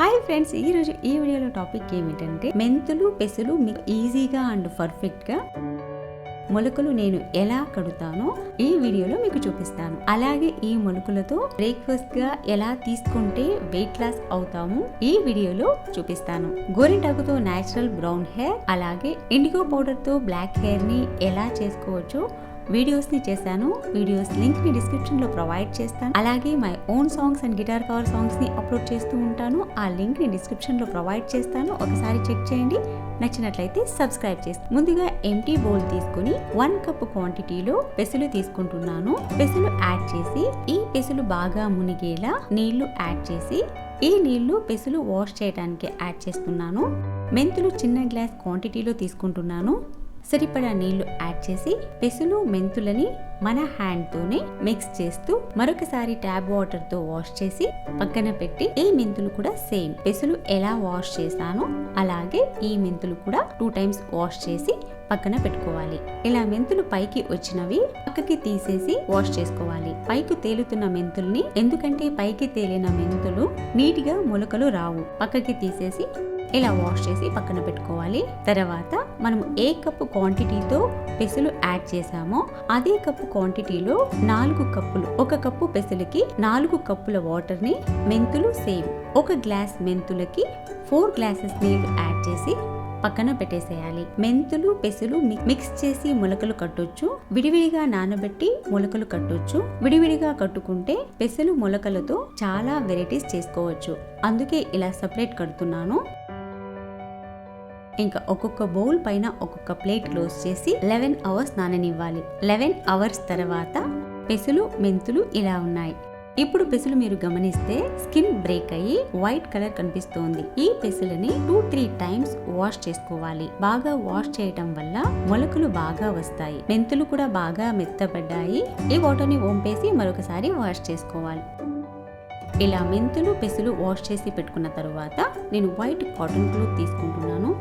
Hi friends, ఈరోజు ఈ వీడియోలో టాపిక్ ఏమిటంటే మెంతులు పెసలు మీకు ఈజీగా అండ్ పర్ఫెక్ట్గా మొలకలు నేను ఎలా కడుతానో ఈ వీడియోలో మీకు చూపిస్తాను. అలాగే ఈ మొలకలతో బ్రేక్ఫాస్ట్ గా ఎలా తీసుకుంటే వెయిట్ లాస్ అవుతాము ఈ వీడియోలో చూపిస్తాను. గోరింటాకుతో నేచురల్ బ్రౌన్ హెయిర్, అలాగే ఇండిగో పౌడర్ తో బ్లాక్ హెయిర్ ని ఎలా చేసుకోవచ్చో వీడియోస్ ని చేశాను. వీడియోస్ లింక్ ని డిస్క్రిప్షన్ లో ప్రొవైడ్ చేస్తాను. అలాగే my own songs and guitar cover songs ని అప్లోడ్ చేస్తూ ఉంటాను. ఆ లింక్ ని డిస్క్రిప్షన్ లో ప్రొవైడ్ చేస్తాను. ఒకసారి చెక్ చేయండి. నచ్చినట్లయితే సబ్స్క్రైబ్ చేస్తాను. ముందుగా ఎంటీ బౌల్ తీసుకుని 1 కప్ క్వాంటిటీలో పెసలు తీసుకుంటున్నాను. పెసలు యాడ్ చేసి ఈ పెసలు బాగా మునిగేలా నీళ్లు యాడ్ చేసి ఈ నీళ్లు పెసలు వాష్ చేయడానికి యాడ్ చేస్తున్నాను. మెంతులు చిన్న గ్లాస్ క్వాంటిటీలో తీసుకుంటున్నాను. సరిపడా నీళ్లు యాడ్ చేసి పెసలు మెంతులని మన హ్యాండ్ తోనే మిక్స్ చేస్తూ మరొకసారి ట్యాప్ వాటర్ తో వాష్ చేసి పక్కన పెట్టి ఈ మెంతులు కూడా సేమ్ పెసలు ఎలా వాష్ చేశానో అలాగే ఈ మెంతులు కూడా 2 టైమ్స్ వాష్ చేసి పక్కన పెట్టుకోవాలి. ఇలా మెంతులు పైకి వచ్చినవి పక్కకి తీసేసి వాష్ చేసుకోవాలి. పైకి తేలుతున్న మెంతుల్ని, ఎందుకంటే పైకి తేలిన మెంతులు నీటిగా మొలకలు రావు, పక్కకి తీసేసి ఇలా వాష్ చేసి పక్కన పెట్టుకోవాలి. తర్వాత మనం ఏ కప్పు క్వాంటిటీతో పెసలు యాడ్ చేసామో అదే కప్పు క్వాంటిటీలో 4 కప్పులు, 1 కప్పు పెసలకి 4 కప్పుల వాటర్ ని, మెంతులు సేమ్ 1 గ్లాస్ మెంతులకి 4 గ్లాసెస్ నీళ్లు యాడ్ చేసి పక్కన పెట్టేసేయాలి. మెంతులు పెసలు మిక్స్ చేసి మొలకలు కట్టొచ్చు, విడివిడిగా నానబెట్టి మొలకలు కట్టొచ్చు. విడివిడిగా కట్టుకుంటే పెసలు మొలకలతో చాలా వెరైటీస్ చేసుకోవచ్చు. అందుకే ఇలా సపరేట్ కడుతున్నాను. ఇంకా ఒక్కొక్క బౌల్ పైన ఒక్కొక్క ప్లేట్ క్లోజ్ చేసి 11 అవర్స్ నాననివ్వాలి. 11 అవర్స్ తర్వాత పెసలు మెంతులు ఇలా ఉన్నాయి. ఇప్పుడు పెసలు మీరు గమనిస్తే స్కిన్ బ్రేక్ అయ్యి వైట్ కలర్ కనిపిస్తోంది. ఈ పెసలని 2-3 టైమ్స్ వాష్ చేసుకోవాలి. బాగా వాష్ చేయటం వల్ల మొలకలు బాగా వస్తాయి. మెంతులు కూడా బాగా మెత్తబడ్డాయి. ఈ వాటర్ని వంపేసి మరొకసారి వాష్ చేసుకోవాలి. ఇలా మెంతులు పెసలు వాష్ చేసి పెట్టుకున్న తరువాత నేను వైట్ కాటన్ క్లాత్ తీసుకుంటున్నాను.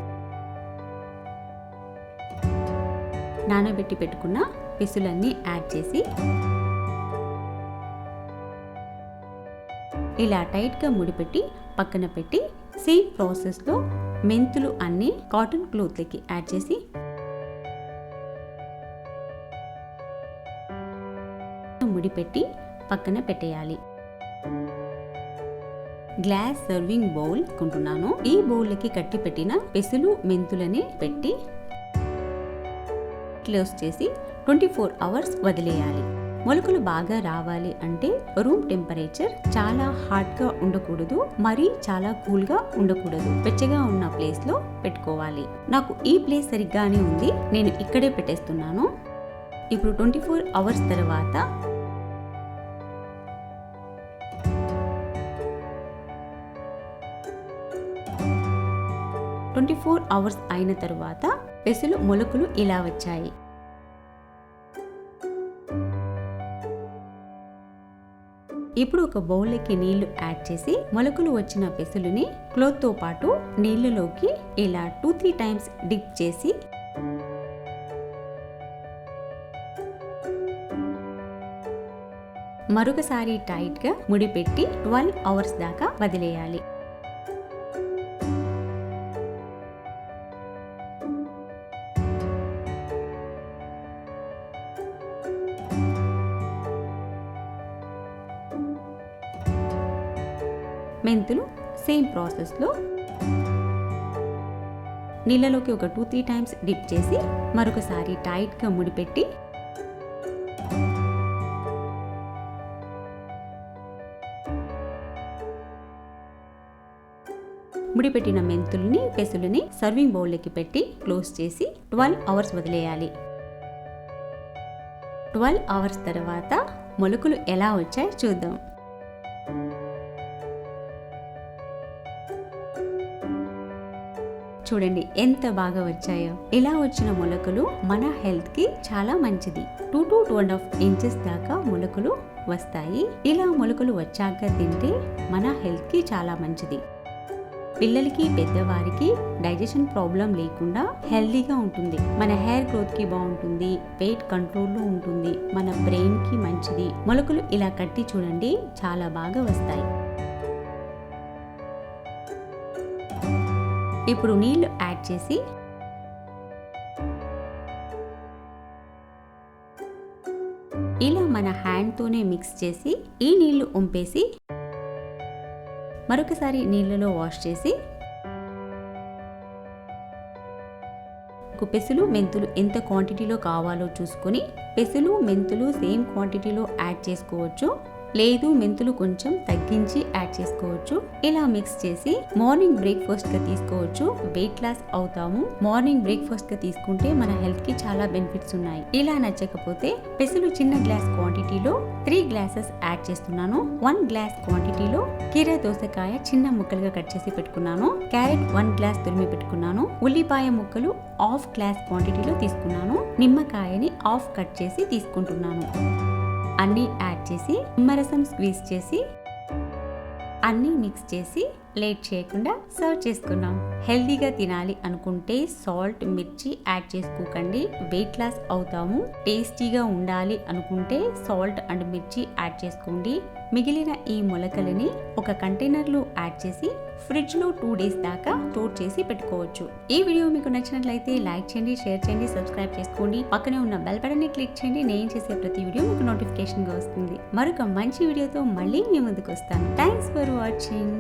నానబెట్టి పెట్టుకున్న పెసలన్నీ యాడ్ చేసి ఇలా టైట్ గా ముడిపెట్టి పక్కన పెట్టి సేమ్ ప్రాసెస్ లో మెంతులు అన్ని కాటన్ క్లాత్ లకి యాడ్ చేసి ముడిపెట్టి పక్కన పెట్టేయాలి. గ్లాస్ సర్వింగ్ బౌల్ కుంటున్నాను. ఈ బౌల్కి కట్టి పెట్టిన పెసలు మెంతులని పెట్టి క్లోజ్ చేసి 24 అవర్స్ వదిలేయాలి. మొలకలు బాగా రావాలి అంటే రూమ్ టెంపరేచర్ చాలా హాట్ గా ఉండకూడదు, మరీ చాలా కూల్ గా ఉండకూడదు. వెచ్చగా ఉన్న ప్లేస్ లో పెట్టుకోవాలి. నాకు ఈ ప్లేస్ సరిగ్గానే ఉంది, నేను ఇక్కడే పెట్టేస్తున్నాను. ఇప్పుడు 24 అవర్స్ తర్వాత 24 అవర్స్ అయిన తరువాత పెసలు మొలకలు ఇలా వచ్చాయి. ఇప్పుడు ఒక బౌల్కి నీళ్లు యాడ్ చేసి మొలకలు వచ్చిన పెసలుని క్లాత్ తో పాటు నీళ్లలోకి ఇలా 2-3 టైమ్స్ డిప్ చేసి మరొకసారి టైట్ గా ముడిపెట్టి 12 అవర్స్ దాకా వదిలేయాలి. మెంతులు సేమ్ ప్రాసెస్ లో నీళ్ళలోకి ఒక 2-3 టైమ్స్ డిప్ చేసి మరొకసారి టైట్ గా ముడిపెట్టి ముడిపెట్టిన మెంతుల్ని పెసలుని సర్వింగ్ బౌల్లోకి పెట్టి క్లోజ్ చేసి 12 అవర్స్ వదిలేయాలి. 12 అవర్స్ తర్వాత మొలకలు ఎలా వచ్చాయో చూద్దాం. చూడండి ఎంత బాగా వచ్చాయో. ఇలా వచ్చిన మొలకలు మన హెల్త్ కి చాలా మంచిది. 2 to 2.5 ఇంచెస్ దాకా మొలకలు వస్తాయి. ఇలా మొలకలు వచ్చాక తింటే మన హెల్త్ కి చాలా మంచిది. పిల్లలకి పెద్దవారికి డైజెషన్ ప్రాబ్లం లేకుండా హెల్తీగా ఉంటుంది. మన హెయిర్ గ్రోత్ కి బాగుంటుంది, వెయిట్ కంట్రోల్లో ఉంటుంది, మన బ్రెయిన్ కి మంచిది. మొలకలు ఇలా కట్టి చూడండి, చాలా బాగా వస్తాయి. ఇప్పుడు నీళ్లు యాడ్ చేసి ఇలా మన హ్యాండ్తోనే మిక్స్ చేసి ఈ నీళ్లు వంపేసి మరొకసారి నీళ్ళలో వాష్ చేసి పెసలు మెంతులు ఎంత క్వాంటిటీలో కావాలో చూసుకొని పెసలు మెంతులు సేమ్ క్వాంటిటీలో యాడ్ చేసుకోవచ్చు, లేదు మెంతులు కొంచెం తగ్గించి యాడ్ చేసుకోవచ్చు. ఇలా మిక్స్ చేసి మార్నింగ్ బ్రేక్ఫాస్ట్ గా తీసుకోవచ్చు. వెయిట్ లాస్ అవుతాము. మార్నింగ్ బ్రేక్ఫాస్ట్ గా తీసుకుంటే మన హెల్త్ కి చాలా బెనిఫిట్స్ ఉన్నాయి. ఇలా నచ్చకపోతే పెసలు చిన్న గ్లాస్ క్వాంటిటీలో 3 గ్లాసెస్ యాడ్ చేస్తున్నాను. 1 గ్లాస్ క్వాంటిటీలో కీర దోసకాయ చిన్న ముక్కలుగా కట్ చేసి పెట్టుకున్నాను. క్యారెట్ 1 గ్లాస్ తురిమి పెట్టుకున్నాను. ఉల్లిపాయ ముక్కలు హాఫ్ గ్లాస్ క్వాంటిటీలో తీసుకున్నాను. నిమ్మకాయని హాఫ్ కట్ చేసి తీసుకుంటున్నాను. అన్నీ యాడ్ చేసి నిమ్మరసం స్క్వీజ్ చేసి అన్నీ మిక్స్ చేసి లేట్ చేయకుండా సర్వ్ చేసుకున్నాం. హెల్దీగా తినాలి అనుకుంటే సాల్ట్ మిర్చి యాడ్ చేసుకోకండి, వెయిట్ లాస్ అవుతాము. టేస్టీగా ఉండాలి అనుకుంటే సాల్ట్ అండ్ మిర్చి యాడ్ చేసుకోండి. మిగిలిన ఈ మొలకలని ఒక కంటైనర్లో యాడ్ చేసి ఫ్రిడ్జ్ లో 2 days దాకా స్టోర్ చేసి పెట్టుకోవచ్చు. ఈ వీడియో మీకు నచ్చినట్లయితే లైక్ చేయండి, షేర్ చేయండి, సబ్స్క్రైబ్ చేసుకోండి. పక్కనే ఉన్న బెల్ బటన్ ని క్లిక్ చేయండి. నేను చేసే ప్రతి వీడియో మీకు నోటిఫికేషన్ గా వస్తుంది. మరొక మంచి వీడియోతో మళ్ళీ మీ ముందుకు వస్తాను. Thanks for watching.